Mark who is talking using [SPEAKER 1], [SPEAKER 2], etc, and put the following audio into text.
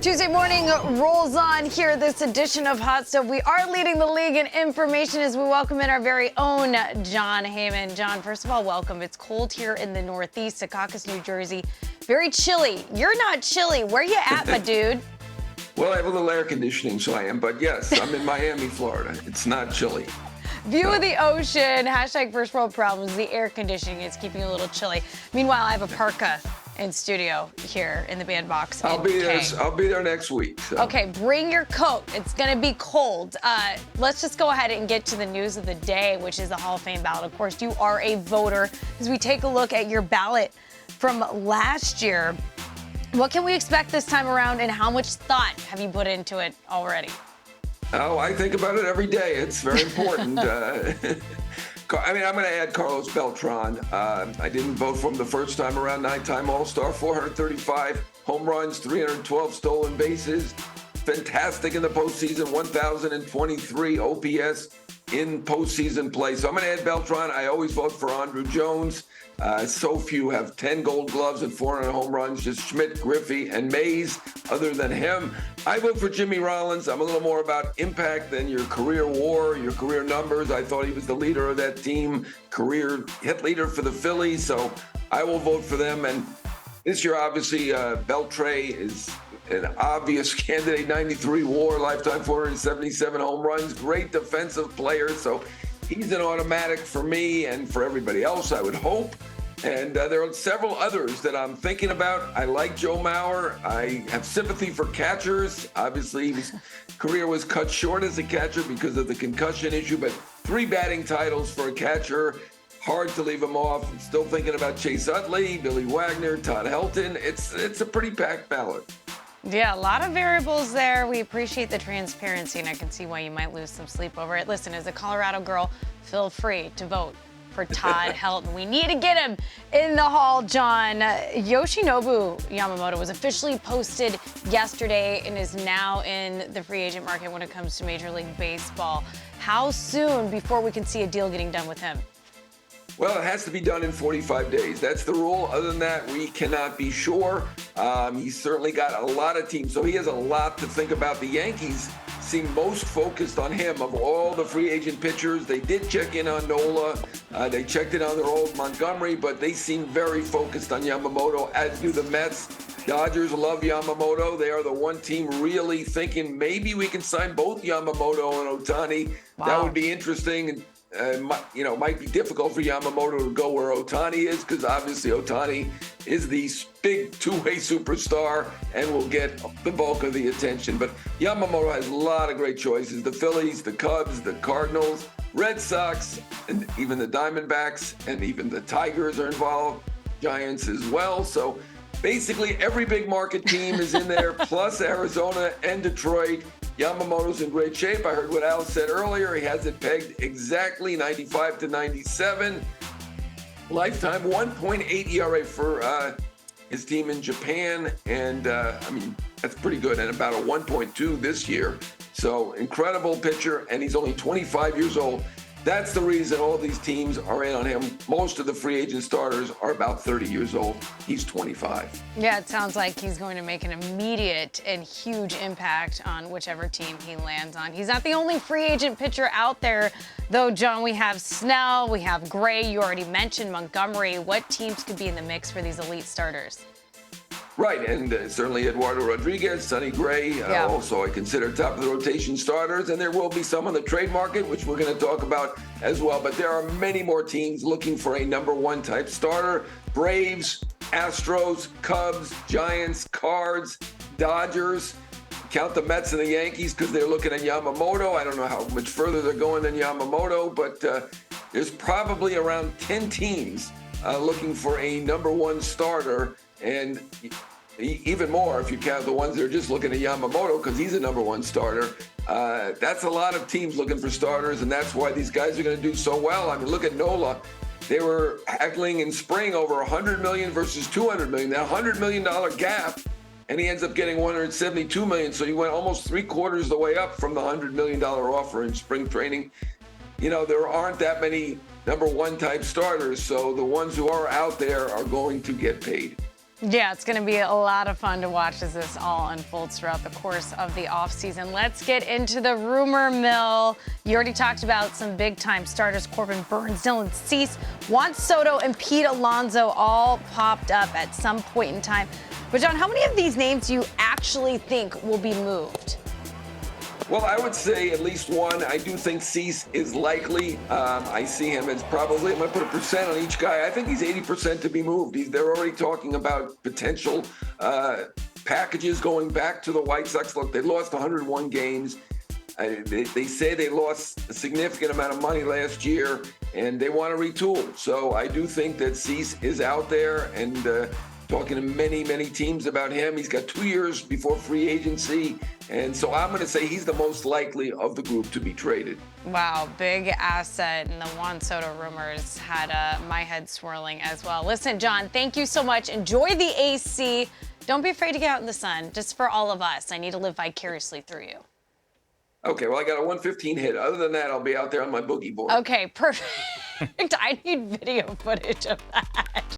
[SPEAKER 1] Tuesday morning rolls on here, this edition of Hot Stove. We are leading the league in information as we welcome in our very own Jon Heyman. Jon, first of all, welcome. It's cold here in the Northeast, Secaucus, New Jersey. Very chilly. You're not chilly. Where you at, my dude?
[SPEAKER 2] Well, I have a little air conditioning, so I am. But yes, I'm in Miami, Florida. It's not chilly.
[SPEAKER 1] View of the ocean, hashtag first world problems. The air conditioning is keeping you a little chilly. Meanwhile, I have a parka in studio here in the bandbox.
[SPEAKER 2] I'll be there next week. So.
[SPEAKER 1] Okay, bring your coat. It's going to be cold. Let's just go ahead and get to the news of the day, which is the Hall of Fame ballot. Of course, you are a voter. As we take a look at your ballot from last year, what can we expect this time around, and how much thought have you put into it already?
[SPEAKER 2] Oh, I think about it every day. It's very important. I'm going to add Carlos Beltran. I didn't vote for him the first time around. 9-time All-Star, 435 home runs, 312 stolen bases. Fantastic in the postseason, 1,023 OPS in postseason play. So I'm going to add Beltran. I always vote for Andrew Jones. So few have 10 gold gloves and 400 home runs, just Schmidt, Griffey, and Mays. Other than him, I vote for Jimmy Rollins. I'm a little more about impact than your career WAR, your career numbers. I thought he was the leader of that team, career hit leader for the Phillies, so I will vote for them. And this year, obviously, Beltray is an obvious candidate, 93 WAR, lifetime 477 home runs, great defensive player, so he's an automatic for me and for everybody else, I would hope. And there are several others that I'm thinking about. I like Joe Mauer. I have sympathy for catchers. Obviously, his career was cut short as a catcher because of the concussion issue, but 3 batting titles for a catcher. Hard to leave him off. I'm still thinking about Chase Utley, Billy Wagner, Todd Helton. It's a pretty packed ballot.
[SPEAKER 1] Yeah, a lot of variables there. We appreciate the transparency, and I can see why you might lose some sleep over it. Listen, as a Colorado girl, feel free to vote for Todd Helton. We need to get him in the hall, Jon. Yoshinobu Yamamoto was officially posted yesterday and is now in the free agent market when it comes to Major League Baseball. How soon before we can see a deal getting done with him?
[SPEAKER 2] Well, it has to be done in 45 days. That's the rule. Other than that, we cannot be sure. He's certainly got a lot of teams, so he has a lot to think about. The Yankees seem most focused on him of all the free agent pitchers. They did check in on Nola. They checked in on their old Montgomery, but they seem very focused on Yamamoto, as do the Mets. Dodgers love Yamamoto. They are the one team really thinking maybe we can sign both Yamamoto and Ohtani. Wow. That would be interesting. Might be difficult for Yamamoto to go where Ohtani is, because obviously Ohtani is the big two-way superstar and will get the bulk of the attention. But Yamamoto has a lot of great choices. The Phillies, the Cubs, the Cardinals, Red Sox, and even the Diamondbacks, and even the Tigers are involved, Giants as well. So basically every big market team is in there, plus Arizona and Detroit. Yamamoto's in great shape. I heard what Al said earlier. He has it pegged exactly 95 to 97. Lifetime 1.8 ERA for his team in Japan. And, that's pretty good. And about a 1.2 this year. So incredible pitcher. And he's only 25 years old. That's the reason all these teams are in on him. Most of the free agent starters are about 30 years old. He's 25.
[SPEAKER 1] Yeah, it sounds like he's going to make an immediate and huge impact on whichever team he lands on. He's not the only free agent pitcher out there, though, Jon. We have Snell, we have Gray. You already mentioned Montgomery. What teams could be in the mix for these elite starters?
[SPEAKER 2] Right, and certainly Eduardo Rodriguez, Sonny Gray, also I consider top of the rotation starters, and there will be some on the trade market, which we're going to talk about as well. But there are many more teams looking for a number one type starter. Braves, Astros, Cubs, Giants, Cards, Dodgers. Count the Mets and the Yankees because they're looking at Yamamoto. I don't know how much further they're going than Yamamoto, but there's probably around 10 teams looking for a number one starter. And even more if you count the ones that are just looking at Yamamoto because he's a number one starter. That's a lot of teams looking for starters, and that's why these guys are going to do so well. I mean, look at Nola. They were haggling in spring over $100 million versus $200 million. That $100 million gap, and he ends up getting $172 million. So he went almost 3/4 the way up from the $100 million offer in spring training. You know, there aren't that many number one type starters, so the ones who are out there are going to get paid.
[SPEAKER 1] Yeah, it's going to be a lot of fun to watch as this all unfolds throughout the course of the offseason. Let's get into the rumor mill. You already talked about some big-time starters, Corbin Burns, Dylan Cease, Juan Soto, and Pete Alonso all popped up at some point in time. But, John, how many of these names do you actually think will be moved?
[SPEAKER 2] Well, I would say at least one. I do think Cease is likely. I see him as probably, I'm going to put a percent on each guy. I think he's 80% to be moved. They're already talking about potential packages going back to the White Sox. Look, they lost 101 games. They say they lost a significant amount of money last year, and they want to retool. So I do think that Cease is out there, and talking to many, many teams about him. He's got 2 years before free agency. And so I'm going to say he's the most likely of the group to be traded.
[SPEAKER 1] Wow, big asset. And the Juan Soto rumors had my head swirling as well. Listen, John, thank you so much. Enjoy the AC. Don't be afraid to get out in the sun, just for all of us. I need to live vicariously through you.
[SPEAKER 2] Okay, well, I got a 115 hit. Other than that, I'll be out there on my boogie board.
[SPEAKER 1] Okay, perfect. I need video footage of that.